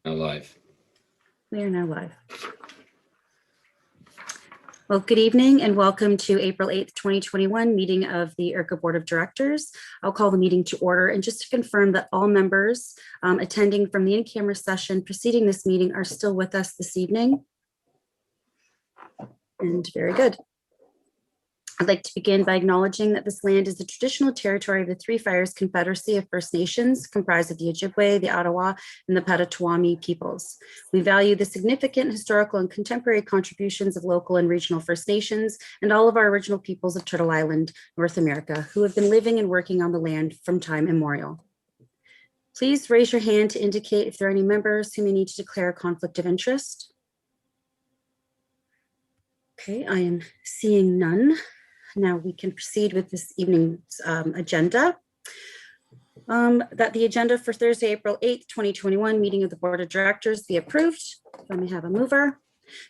Now live. We are now live. Well, good evening and welcome to April 8th, 2021 meeting of the ERCA Board of Directors. I'll call the meeting to order, and just to confirm that all members attending from the in-camera session preceding this meeting are still with us this evening. And very good. I'd like to begin by acknowledging that this land is the traditional territory of the Three Fires Confederacy of First Nations, comprised of the Ojibwe, the Ottawa, and the Potawatomi peoples. We value the significant historical and contemporary contributions of local and regional First Nations and all of our original peoples of Turtle Island, North America, who have been living and working on the land from time immemorial. Please raise your hand to indicate if there are any members who may need to declare a conflict of interest. Okay, I am seeing none. Now we can proceed with this evening's agenda. That the agenda for Thursday, April 8th, 2021 meeting of the Board of Directors be approved. If I may have a mover,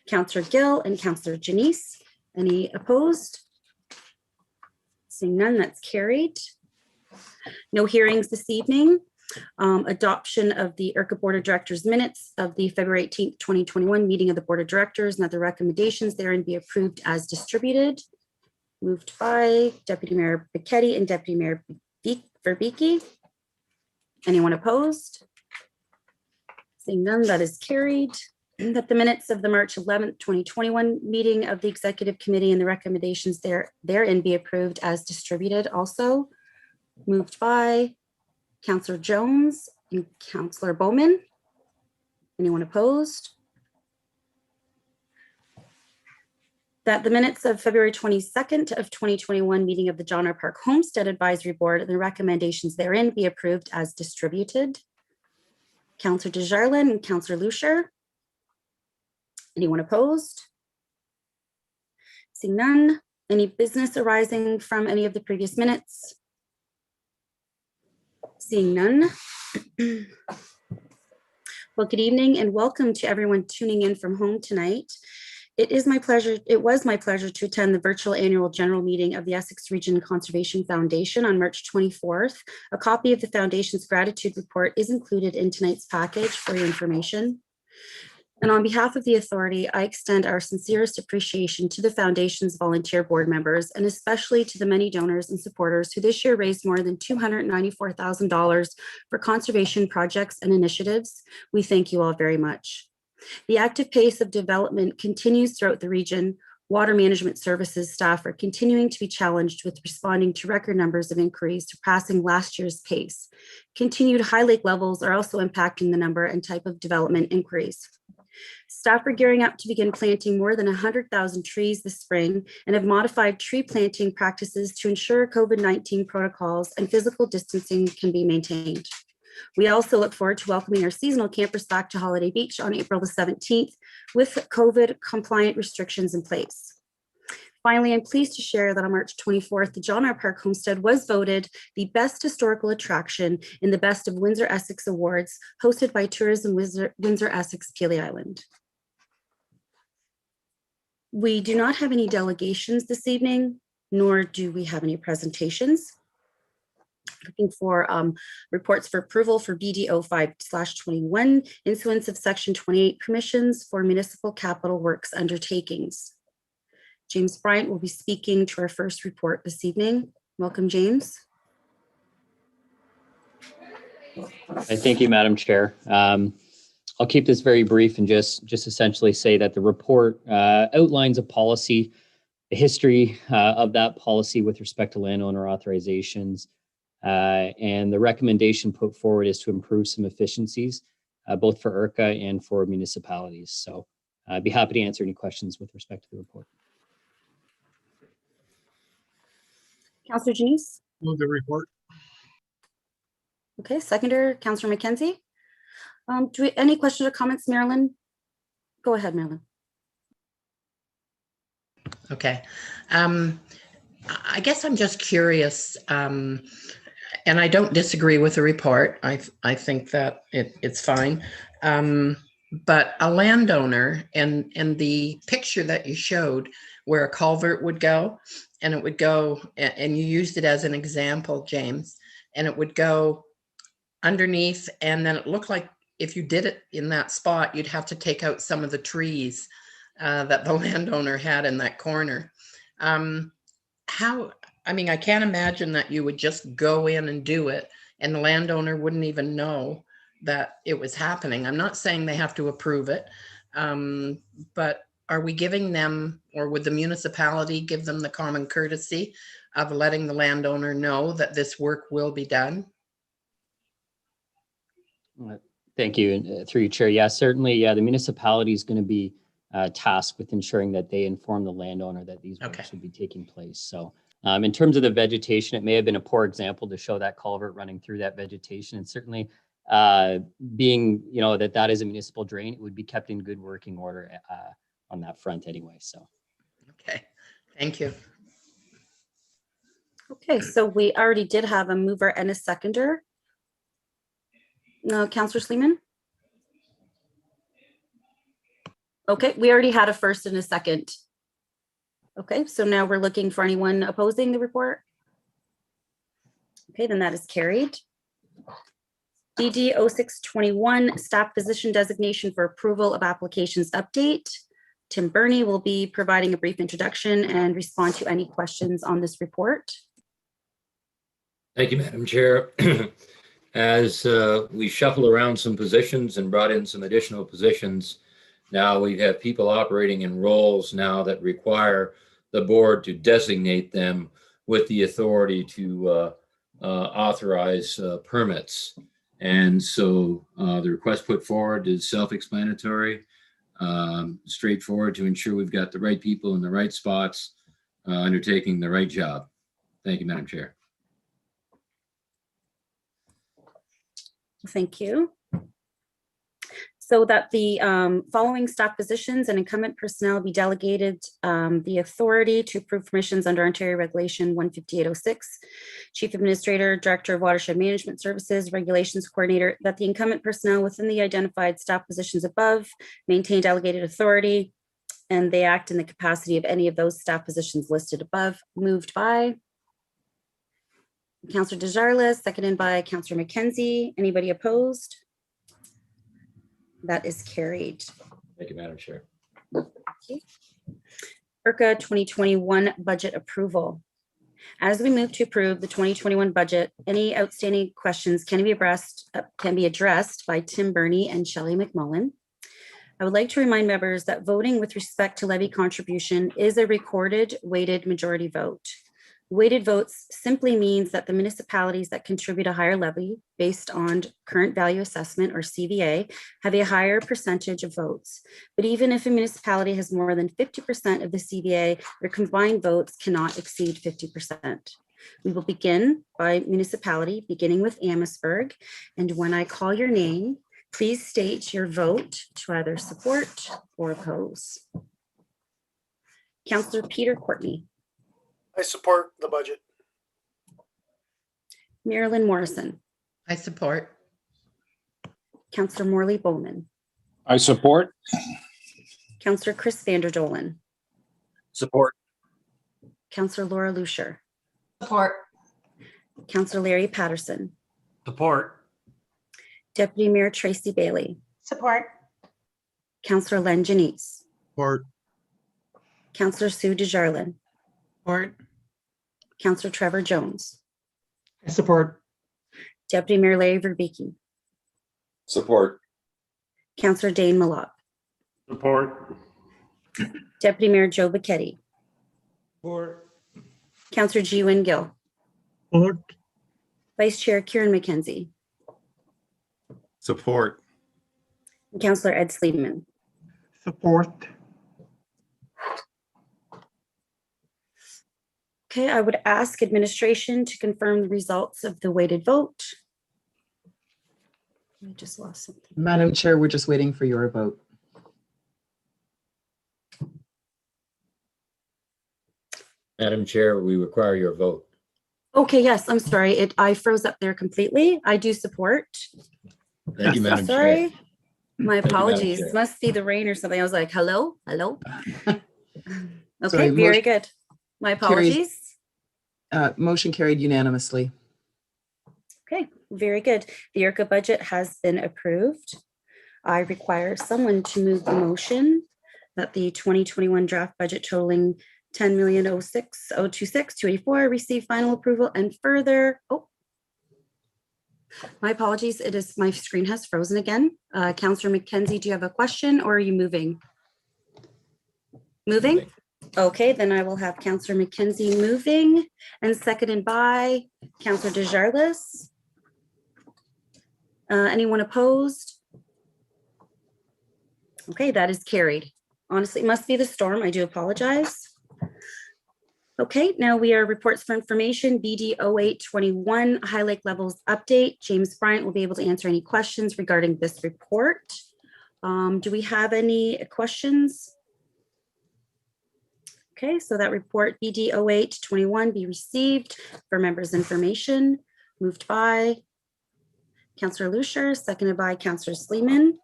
Councillor Gill and Councillor Janice. Any opposed? Seeing none, that's carried. No hearings this evening. Adoption of the ERCA Board of Directors minutes of the February 18th, 2021 meeting of the Board of Directors, and that the recommendations therein be approved as distributed. Moved by Deputy Mayor Bichetti and Deputy Mayor Verbeke. Anyone opposed? Seeing none, that is carried. That the minutes of the March 11th, 2021 meeting of the Executive Committee and the recommendations therein be approved as distributed also. Moved by Councillor Jones and Councillor Bowman. Anyone opposed? That the minutes of February 22nd of 2021 meeting of the John R. Park Homestead Advisory Board and the recommendations therein be approved as distributed. Councillor Desjardins and Councillor Lucier. Anyone opposed? Seeing none. Any business arising from any of the previous minutes? Seeing none. Well, good evening and welcome to everyone tuning in from home tonight. It was my pleasure to attend the virtual annual general meeting of the Essex Region Conservation Foundation on March 24th. A copy of the Foundation's gratitude report is included in tonight's package for your information. And on behalf of the authority, I extend our sincerest appreciation to the Foundation's volunteer board members, and especially to the many donors and supporters who this year raised more than $294,000 for conservation projects and initiatives. We thank you all very much. The active pace of development continues throughout the region. Water management services staff are continuing to be challenged with responding to record numbers of inquiries surpassing last year's pace. Continued high lake levels are also impacting the number and type of development inquiries. Staff are gearing up to begin planting more than 100,000 trees this spring and have modified tree planting practices to ensure COVID-19 protocols and physical distancing can be maintained. We also look forward to welcoming our seasonal campers back to Holiday Beach on April the 17th with COVID compliant restrictions in place. Finally, I'm pleased to share that on March 24th, the John R. Park Homestead was voted the best historical attraction in the Best of Windsor Essex Awards hosted by Tourism Windsor Essex Pelee Island. We do not have any delegations this evening, nor do we have any presentations. Looking for reports for approval for BDO 5/21, issuance of Section 28 permissions for municipal capital works undertakings. James Bryant will be speaking to our first report this evening. Welcome, James. Thank you, Madam Chair. I'll keep this very brief and just essentially say that the report outlines a policy, the history of that policy with respect to landowner authorizations, and the recommendation put forward is to improve some efficiencies, both for ERCA and for municipalities. So I'd be happy to answer any questions with respect to the report. Councillor Janice. Move the report. Okay, seconder, Councillor McKenzie. Any questions or comments, Marilyn? Go ahead, Marilyn. Okay. I guess I'm just curious, and I don't disagree with the report. I think that it's fine. But a landowner and the picture that you showed where a culvert would go, and it would go, and you used it as an example, James, and it would go underneath, and then it looked like if you did it in that spot, you'd have to take out some of the trees that the landowner had in that corner. I mean, I can't imagine that you would just go in and do it and the landowner wouldn't even know that it was happening. I'm not saying they have to approve it, but are we giving them, or would the municipality give them the common courtesy of letting the landowner know that this work will be done? Thank you. And through you, Chair. Yeah, certainly. Yeah, the municipality is going to be tasked with ensuring that they inform the landowner that these works would be taking place. So in terms of the vegetation, it may have been a poor example to show that culvert running through that vegetation. And certainly being, that is a municipal drain, it would be kept in good working order on that front anyway. So. Okay, thank you. Okay, so we already did have a mover and a seconder. No, Councillor Sleeman? Okay, we already had a first and a second. Okay, so now we're looking for anyone opposing the report. Okay, then that is carried. DD 0621, staff position designation for approval of applications update. Tim Burney will be providing a brief introduction and respond to any questions on this report. Thank you, Madam Chair. As we shuffle around some positions and brought in some additional positions, now we have people operating in roles now that require the board to designate them with the authority to authorize permits. And so the request put forward is self-explanatory, straightforward to ensure we've got the right people in the right spots, undertaking the right job. Thank you, Madam Chair. Thank you. So that the following staff positions and incumbent personnel be delegated the authority to approve permissions under Ontario Regulation 15806, Chief Administrator, Director of Watershed Management Services, Regulations Coordinator, that the incumbent personnel within the identified staff positions above maintain delegated authority, and they act in the capacity of any of those staff positions listed above. Moved by Councillor Desjarlais, seconded by Councillor McKenzie. Anybody opposed? That is carried. Thank you, Madam Chair. ERCA 2021 budget approval. As we move to approve the 2021 budget, any outstanding questions can be addressed by Tim Burney and Shelley McMullen. I would like to remind members that voting with respect to levy contribution is a recorded weighted majority vote. Weighted votes simply means that the municipalities that contribute a higher levy based on current value assessment, or CVA, have a higher percentage of votes. But even if a municipality has more than 50% of the CVA, their combined votes cannot exceed 50%. We will begin by municipality, beginning with Amherstburg. And when I call your name, please state your vote to either support or oppose. Councillor Peter Courtney. I support the budget. Marilyn Morrison. I support. Councillor Morley Bowman. I support. Councillor Chris Vanderdolen. Support. Councillor Laura Lucier. Support. Councillor Larry Patterson. Support. Deputy Mayor Tracy Bailey. Support. Councillor Len Janice. Support. Councillor Sue Desjardins. Support. Councillor Trevor Jones. I support. Deputy Mayor Larry Verbeke. Support. Councillor Dane Malott. Support. Deputy Mayor Joe Bacchetti. Support. Councillor G. Wynn Gill. Support. Vice Chair Kieran McKenzie. Support. And Councillor Ed Sleeman. Support. Okay, I would ask administration to confirm the results of the weighted vote. I just lost something. Madam Chair, we're just waiting for your vote. Madam Chair, we require your vote. Okay, yes, I'm sorry. I froze up there completely. I do support. Thank you, Madam Chair. Sorry. My you, Madam apologies. Chair. Must be the rain or something. I was like, hello, hello. Okay, Sorry, very good. My carries. apologies. Motion carried unanimously. Okay, very good. The ERCA budget has been approved. I require someone to move the motion that the 2021 draft budget totaling 10,006,026,284 receive final approval and further. Oh, my apologies. It is, my screen has frozen again. Councillor McKenzie, do you have a question or are you moving? Moving? Okay, then I will have Councillor McKenzie moving and seconded by Councillor Desjardins. Anyone opposed? Okay, that is carried. Honestly, it must be the storm. I do apologize. Okay, now we are reports for information, BD 0821 High Lake Levels Update. James Bryant will be able to answer any questions regarding this report. Do we have any questions? Okay, so that report BD 0821 be received for members' information. Moved by Councillor Lucier, seconded by Councillor Sleeman.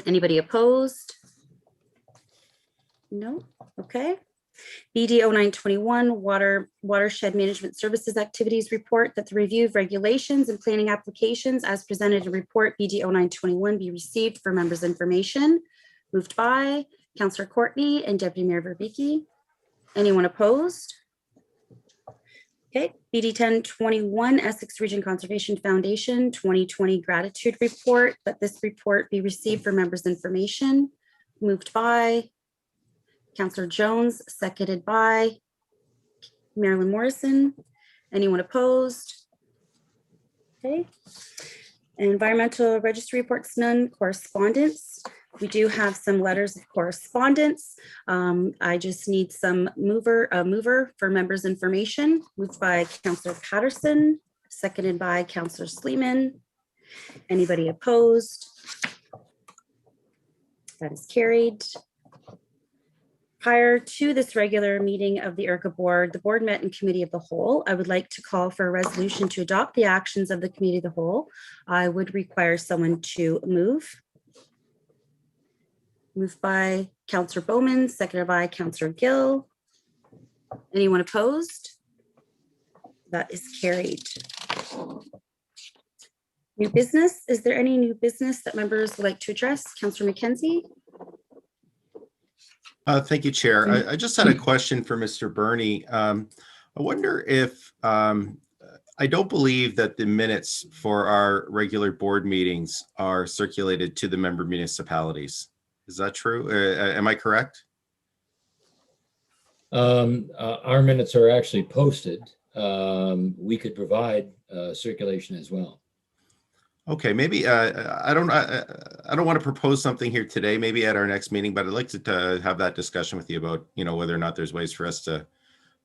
Anybody opposed? No, okay. BD 0921 Watershed Management Services Activities Report, that the review of regulations and planning applications as presented in report BD 0921 be received for members' information. Moved by Councillor Courtney and Deputy Mayor Verbeke. Anyone opposed? Okay, BD 1021 Essex Region Conservation Foundation 2020 Gratitude Report, that this report be received for members' information. Moved by Councillor Jones, seconded by Marilyn Morrison. Anyone opposed? Okay. Environmental Registry reports, none. Correspondence. We do have some letters of correspondence. I just need some mover for members' information. Moved by Councillor Patterson, seconded by Councillor Sleeman. Anybody opposed? That is carried. Prior to this regular meeting of the ERCA board, the board met in committee of the whole. I would like to call for a resolution to adopt the actions of the committee of the whole. I would require someone to move. Moved by Councillor Bowman, seconded by Councillor Gill. Anyone opposed? That is carried. New business. Is there any new business that members would like to address? Councillor McKenzie? Thank you, Chair. I just had a question for Mr. Burney. I wonder if, I don't believe that the minutes for our regular board meetings are circulated to the member municipalities. Is that true? Am I correct? Our minutes are actually posted. We could provide circulation as well. Okay, maybe I don't want to propose something here today, maybe at our next meeting, but I'd like to have that discussion with you about, whether or not there's ways for us to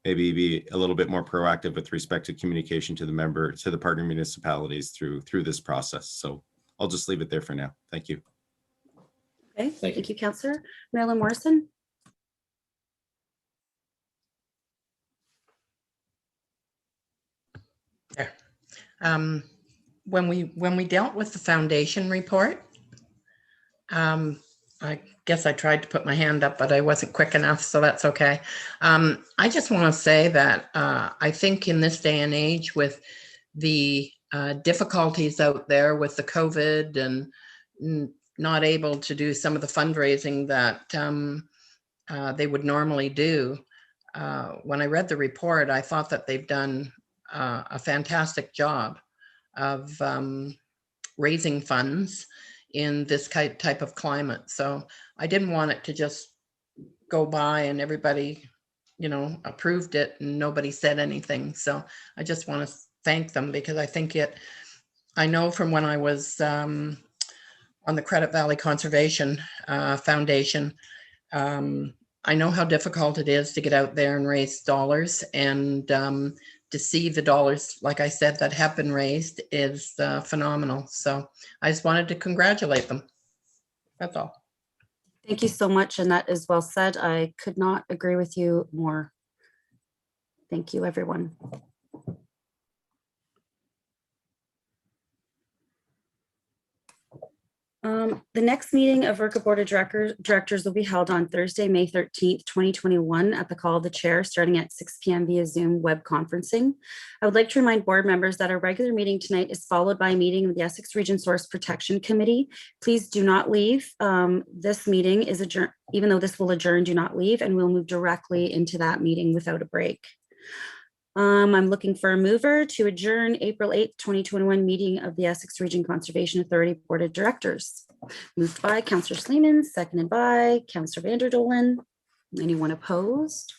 maybe be a little bit more proactive with respect to communication to the partner municipalities through this process. So I'll just leave it there for now. Thank you. Okay, thank you, Councillor. Marilyn Morrison? There. When we dealt with the foundation report, I guess I tried to put my hand up, but I wasn't quick enough, so that's okay. I just want to say that I think in this day and age, with the difficulties out there with the COVID and not able to do some of the fundraising that they would normally do, when I read the report, I thought that they've done a fantastic job of raising funds in this type of climate. So I didn't want it to just go by and everybody, approved it and nobody said anything. So I just want to thank them, because I think I know from when I was on the Credit Valley Conservation Foundation, I know how difficult it is to get out there and raise dollars, and to see the dollars, like I said, that have been raised is phenomenal. So I just wanted to congratulate them. That's all. Thank you so much, and that is well said. I could not agree with you more. Thank you, everyone. The next meeting of ERCA Board of Directors will be held on Thursday, May 13th, 2021 at the call of the chair, starting at 6 p.m. via Zoom web conferencing. I would like to remind board members that our regular meeting tonight is followed by a meeting of the Essex Region Source Protection Committee. Please do not leave. This meeting is adjourned. Even though this will adjourn, do not leave, and we'll move directly into that meeting without a break. I'm looking for a mover to adjourn April 8th, 2021 meeting of the Essex Region Conservation Authority Board of Directors. Moved by Councillor Sleeman, seconded by Councillor Vanderdolen. Anyone opposed?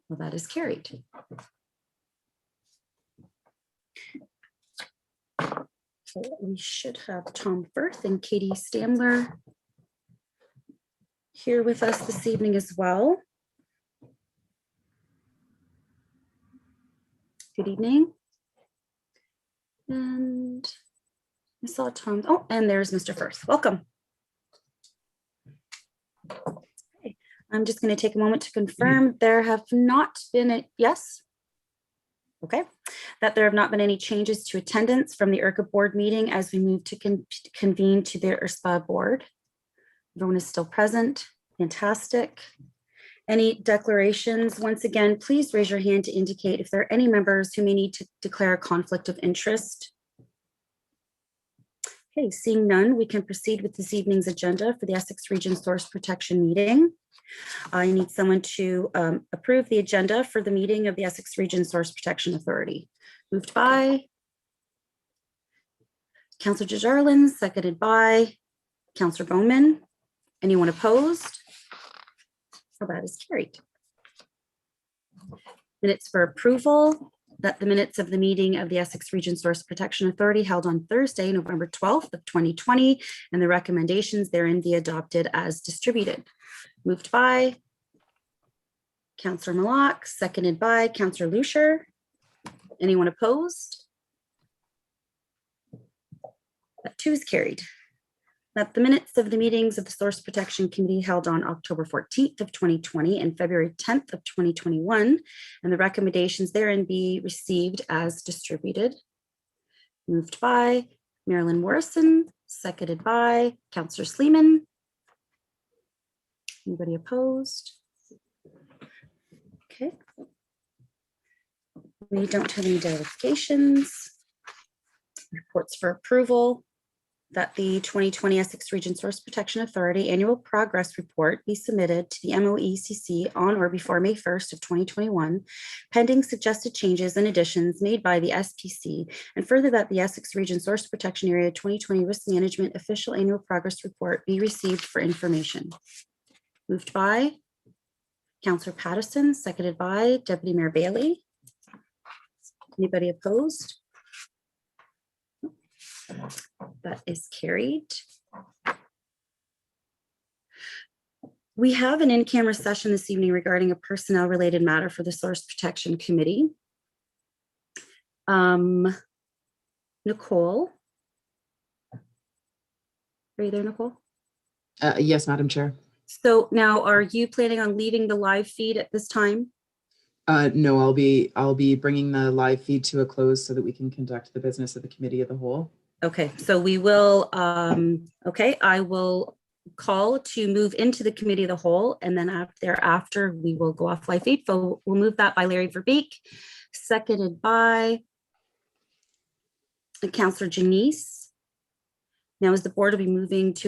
Well, that is carried. So we should have Tom Firth and Katie Stamler here with us this evening as well. Good evening. And I saw Tom. Oh, and there's Mr. Firth. Welcome. Okay. I'm just going to take a moment to confirm there have not been yes. Okay. That there have not been any changes to attendance from the ERCA board meeting as we move to convene to the ERSPA board. Everyone is still present. Fantastic. Any declarations? Once again, please raise your hand to indicate if there are any members who may need to declare a conflict of interest. Okay, seeing none, we can proceed with this evening's agenda for the Essex Region Source Protection meeting. I need someone to approve the agenda for the meeting of the Essex Region Source Protection Authority. Moved by Councillor Desjardins, seconded by Councillor Bowman. Anyone opposed? So that is carried. Minutes for approval, that the minutes of the meeting of the Essex Region Source Protection Authority held on Thursday, November 12th of 2020, and the recommendations therein be adopted as distributed. Moved by Councillor Malloch, seconded by Councillor Lucier. Anyone opposed? That too is carried. That the minutes of the meetings of the Source Protection Committee held on October 14th of 2020 and February 10th of 2021, and the recommendations therein be received as distributed. Moved by Marilyn Morrison, seconded by Councillor Sleeman. Anybody opposed? Okay. We don't have any delegations. Reports for approval. That the 2020 Essex Region Source Protection Authority Annual Progress Report be submitted to the MOECC on or before May 1st of 2021, pending suggested changes and additions made by the SPC, and further that the Essex Region Source Protection Area 2020 Risk Management Official Annual Progress Report be received for information. Moved by Councillor Patterson, seconded by Deputy Mayor Bailey. Anybody opposed? That is carried. We have an in-camera session this evening regarding a personnel-related matter for the Source Protection Committee. Nicole. Are you there, Nicole? Yes, Madam Chair. So now, are you planning on leaving the live feed at this time? No, I'll be bringing the live feed to a close so that we can conduct the business of the committee of the whole. Okay, so we will, I will call to move into the committee of the whole, and then thereafter we will go off live feed. So we'll move that by Larry Verbeek, seconded by Councillor Janice. Now, as the board will be moving to